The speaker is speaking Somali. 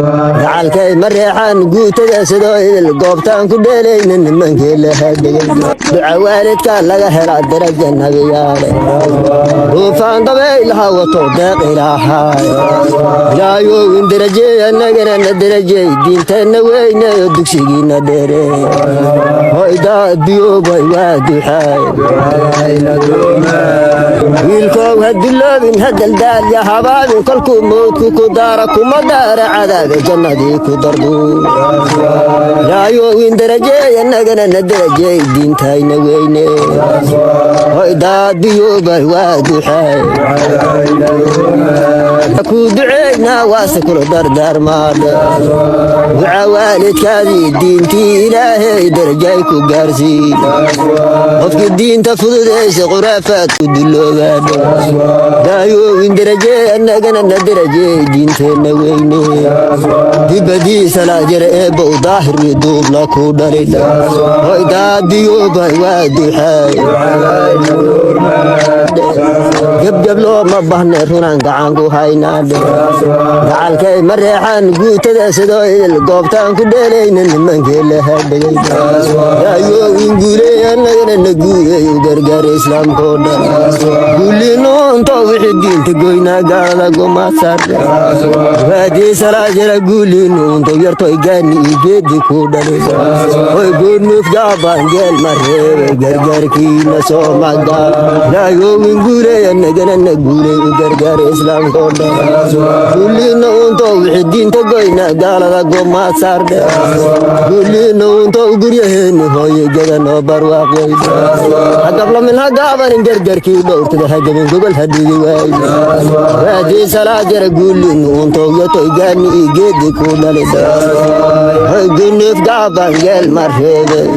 gacalkay mareexaan guutada sidoo idil goobtaan ku dheelaynin nimankii la hadhigay duca waalidka laga helaa daraja nabiyaale duufaan dabaylaha wato deeq ilaahaay ilaayow in darajeey annagana na darajeey diinteenna weyneyo dugsigiina dheerey hoydaa adduyoobay waa duxaay wiilkow haduloobin hadaldaal ya habaabin kolkuu mowdku ku daara kuma daara cadaab jannadii ku dardu ilaayow in darajeey annagana na darajeey diintayna weyne hoydaa adduyoobay waa duxaay ku duceynaa waase kula dardaarmaadha duca waalidkaadii diintii ilaahay darajay ku gaarsiin qofkii diinta fududaysa khuraafaad ku duloobaadha ilaayow in darajeey annagana na darajeey diinteenna weyne dibadiisa laa jira eebbow daahiri duubla ku dhalidha hoydaa adduyoobay waa duxaay gebgeb looma bahne runaan gacan ku haynaadhe gacalkay mareexaan guutada sidoo idil goobtaan ku dheelaynin nimankii la hadhigay ilaayow in guuleey annagana na guuleey u gargaara islaamkoo dhan guulinuunto wixii diinta goynaa gaalada gumaasarhe waadii salaa jira guulinuunto yartoy gaani ii geedi ku dhalida hoy goornuuf gaabaan geel ma reebay gargaarkiina soo magaa ilaayow in guuleey annagana na guuleey u gargaara islaamkoo dhan guuliina unto wixii diinta goynaa gaalada gumaasardhe guuliina unto guryaheeni hooye gadanoo barwaaqoyda hagablamin hagaabanin gargarkii dhowrtada hagabin gobol hadhigi waaye waadii salaa jara guuliina unto yotoy gaani ii geedi ku dhalida hoy gunuuf gaabaan geel ma reebay